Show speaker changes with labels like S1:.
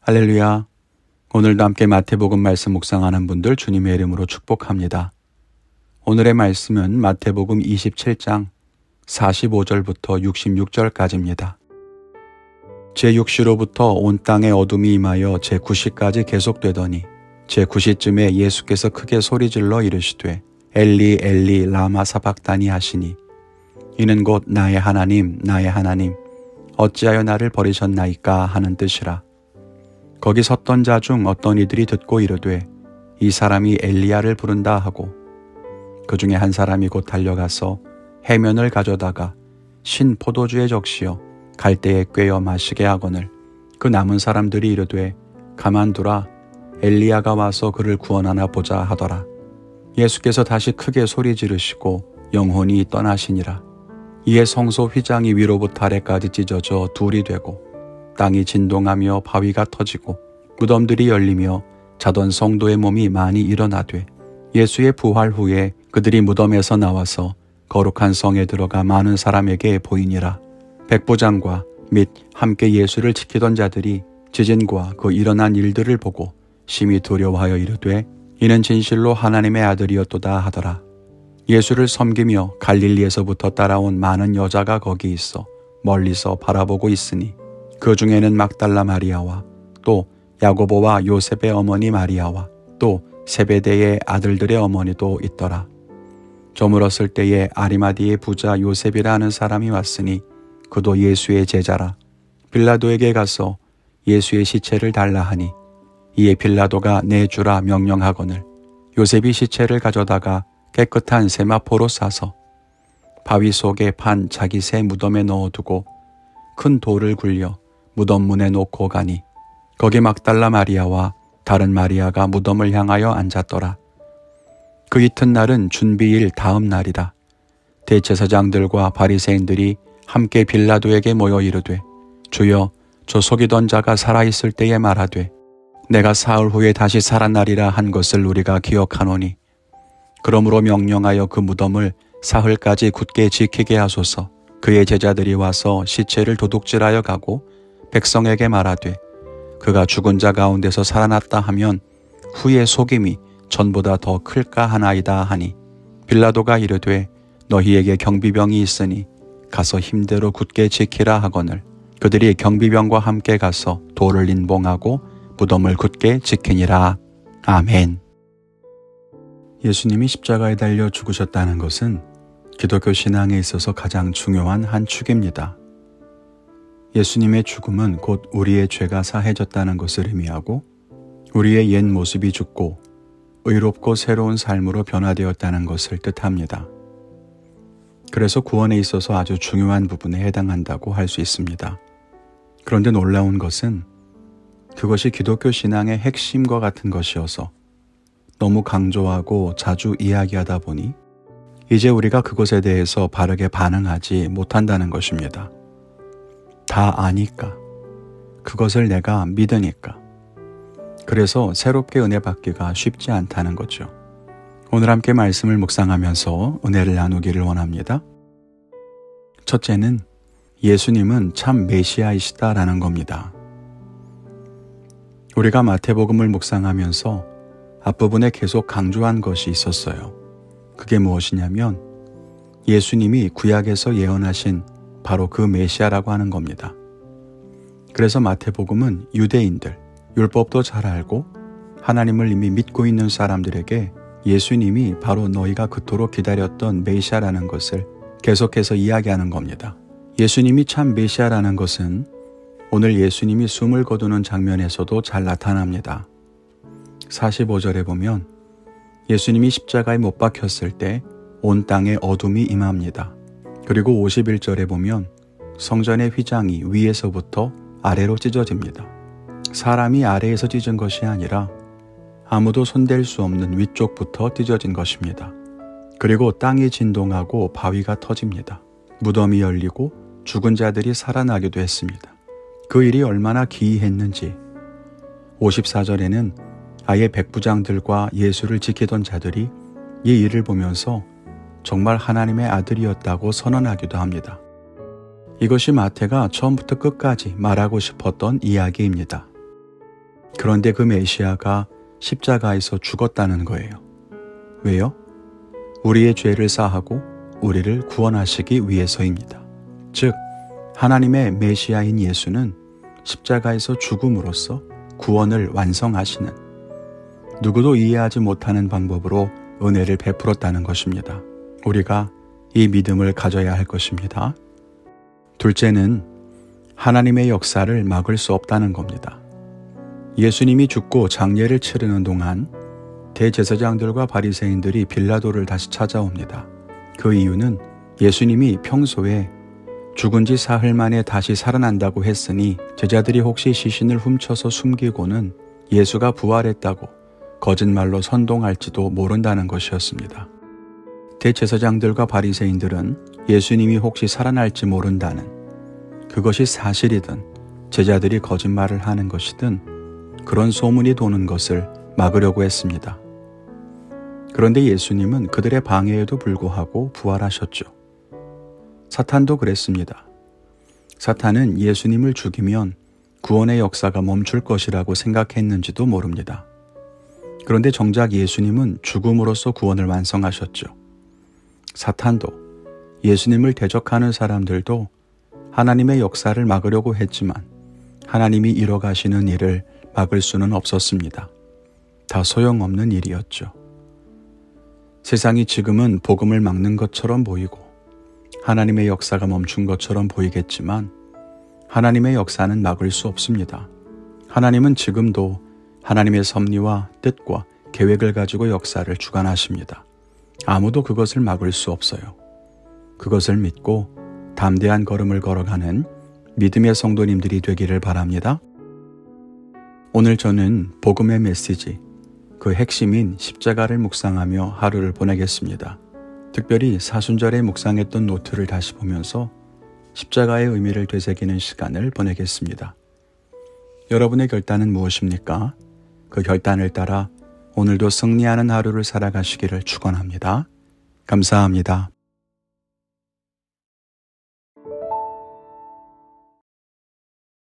S1: 할렐루야. 오늘도 함께 마태복음 말씀 묵상하는 분들 주님의 이름으로 축복합니다. 오늘의 말씀은 마태복음 27장 45절부터 66절까지입니다. 제6시로부터 온 땅에 어둠이 임하여 제9시까지 계속되더니 제9시쯤에 예수께서 크게 소리질러 이르시되 엘리 엘리 라마 사박다니 하시니 이는 곧 나의 하나님 나의 하나님 어찌하여 나를 버리셨나이까 하는 뜻이라. 거기 섰던 자 중 어떤 이들이 듣고 이르되 이 사람이 엘리야를 부른다 하고 그 중에 한 사람이 곧 달려가서 해면을 가져다가 신 포도주에 적시어 갈대에 꿰어 마시게 하거늘 그 남은 사람들이 이르되 가만두라 엘리야가 와서 그를 구원하나 보자 하더라. 예수께서 다시 크게 소리 지르시고 영혼이 떠나시니라. 이에 성소 휘장이 위로부터 아래까지 찢어져 둘이 되고 땅이 진동하며 바위가 터지고 무덤들이 열리며 자던 성도의 몸이 많이 일어나되 예수의 부활 후에 그들이 무덤에서 나와서 거룩한 성에 들어가 많은 사람에게 보이니라. 백부장과 및 함께 예수를 지키던 자들이 지진과 그 일어난 일들을 보고 심히 두려워하여 이르되 이는 진실로 하나님의 아들이었도다 하더라. 예수를 섬기며 갈릴리에서부터 따라온 많은 여자가 거기 있어 멀리서 바라보고 있으니 그 중에는 막달라 마리아와 또 야고보와 요셉의 어머니 마리아와 또 세베대의 아들들의 어머니도 있더라. 저물었을 때에 아리마디의 부자 요셉이라는 사람이 왔으니 그도 예수의 제자라. 빌라도에게 가서 예수의 시체를 달라 하니 이에 빌라도가 내주라 명령하거늘 요셉이 시체를 가져다가 깨끗한 세마포로 싸서 바위 속에 판 자기 새 무덤에 넣어두고 큰 돌을 굴려 무덤 문에 놓고 가니 거기 막달라 마리아와 다른 마리아가 무덤을 향하여 앉았더라. 그 이튿날은 준비일 다음 날이라. 대제사장들과 바리새인들이 함께 빌라도에게 모여 이르되 주여 저 속이던 자가 살아있을 때에 말하되 내가 사흘 후에 다시 살아나리라 한 것을 우리가 기억하노니 그러므로 명령하여 그 무덤을 사흘까지 굳게 지키게 하소서. 그의 제자들이 와서 시체를 도둑질하여 가고 백성에게 말하되 그가 죽은 자 가운데서 살아났다 하면 후의 속임이 전보다 더 클까 하나이다 하니 빌라도가 이르되 너희에게 경비병이 있으니 가서 힘대로 굳게 지키라 하거늘 그들이 경비병과 함께 가서 돌을 인봉하고 무덤을 굳게 지키니라. 아멘. 예수님이 십자가에 달려 죽으셨다는 것은 기독교 신앙에 있어서 가장 중요한 한 축입니다. 예수님의 죽음은 곧 우리의 죄가 사해졌다는 것을 의미하고 우리의 옛 모습이 죽고 의롭고 새로운 삶으로 변화되었다는 것을 뜻합니다. 그래서 구원에 있어서 아주 중요한 부분에 해당한다고 할 수 있습니다. 그런데 놀라운 것은 그것이 기독교 신앙의 핵심과 같은 것이어서 너무 강조하고 자주 이야기하다 보니 이제 우리가 그것에 대해서 바르게 반응하지 못한다는 것입니다. 다 아니까, 그것을 내가 믿으니까. 그래서 새롭게 은혜 받기가 쉽지 않다는 거죠. 오늘 함께 말씀을 묵상하면서 은혜를 나누기를 원합니다. 첫째는 예수님은 참 메시아이시다라는 겁니다. 우리가 마태복음을 묵상하면서 앞부분에 계속 강조한 것이 있었어요. 그게 무엇이냐면 예수님이 구약에서 예언하신 바로 그 메시아라고 하는 겁니다. 그래서 마태복음은 유대인들, 율법도 잘 알고 하나님을 이미 믿고 있는 사람들에게 예수님이 바로 너희가 그토록 기다렸던 메시아라는 것을 계속해서 이야기하는 겁니다. 예수님이 참 메시아라는 것은 오늘 예수님이 숨을 거두는 장면에서도 잘 나타납니다. 45절에 보면 예수님이 십자가에 못 박혔을 때 온 땅에 어둠이 임합니다. 그리고 51절에 보면 성전의 휘장이 위에서부터 아래로 찢어집니다. 사람이 아래에서 찢은 것이 아니라 아무도 손댈 수 없는 위쪽부터 찢어진 것입니다. 그리고 땅이 진동하고 바위가 터집니다. 무덤이 열리고 죽은 자들이 살아나기도 했습니다. 그 일이 얼마나 기이했는지 54절에는 아예 백부장들과 예수를 지키던 자들이 이 일을 보면서 정말 하나님의 아들이었다고 선언하기도 합니다. 이것이 마태가 처음부터 끝까지 말하고 싶었던 이야기입니다. 그런데 그 메시아가 십자가에서 죽었다는 거예요. 왜요? 우리의 죄를 사하고 우리를 구원하시기 위해서입니다. 즉, 하나님의 메시아인 예수는 십자가에서 죽음으로써 구원을 완성하시는, 누구도 이해하지 못하는 방법으로 은혜를 베풀었다는 것입니다. 우리가 이 믿음을 가져야 할 것입니다. 둘째는 하나님의 역사를 막을 수 없다는 겁니다. 예수님이 죽고 장례를 치르는 동안 대제사장들과 바리새인들이 빌라도를 다시 찾아옵니다. 그 이유는 예수님이 평소에 죽은 지 사흘 만에 다시 살아난다고 했으니 제자들이 혹시 시신을 훔쳐서 숨기고는 예수가 부활했다고 거짓말로 선동할지도 모른다는 것이었습니다. 대제사장들과 바리새인들은 예수님이 혹시 살아날지 모른다는, 그것이 사실이든 제자들이 거짓말을 하는 것이든 그런 소문이 도는 것을 막으려고 했습니다. 그런데 예수님은 그들의 방해에도 불구하고 부활하셨죠. 사탄도 그랬습니다. 사탄은 예수님을 죽이면 구원의 역사가 멈출 것이라고 생각했는지도 모릅니다. 그런데 정작 예수님은 죽음으로써 구원을 완성하셨죠. 사탄도, 예수님을 대적하는 사람들도 하나님의 역사를 막으려고 했지만 하나님이 이뤄가시는 일을 막을 수는 없었습니다. 다 소용없는 일이었죠. 세상이 지금은 복음을 막는 것처럼 보이고 하나님의 역사가 멈춘 것처럼 보이겠지만 하나님의 역사는 막을 수 없습니다. 하나님은 지금도 하나님의 섭리와 뜻과 계획을 가지고 역사를 주관하십니다. 아무도 그것을 막을 수 없어요. 그것을 믿고 담대한 걸음을 걸어가는 믿음의 성도님들이 되기를 바랍니다. 오늘 저는 복음의 메시지, 그 핵심인 십자가를 묵상하며 하루를 보내겠습니다. 특별히 사순절에 묵상했던 노트를 다시 보면서 십자가의 의미를 되새기는 시간을 보내겠습니다. 여러분의 결단은 무엇입니까? 그 결단을 따라 오늘도 승리하는 하루를 살아가시기를 축원합니다. 감사합니다.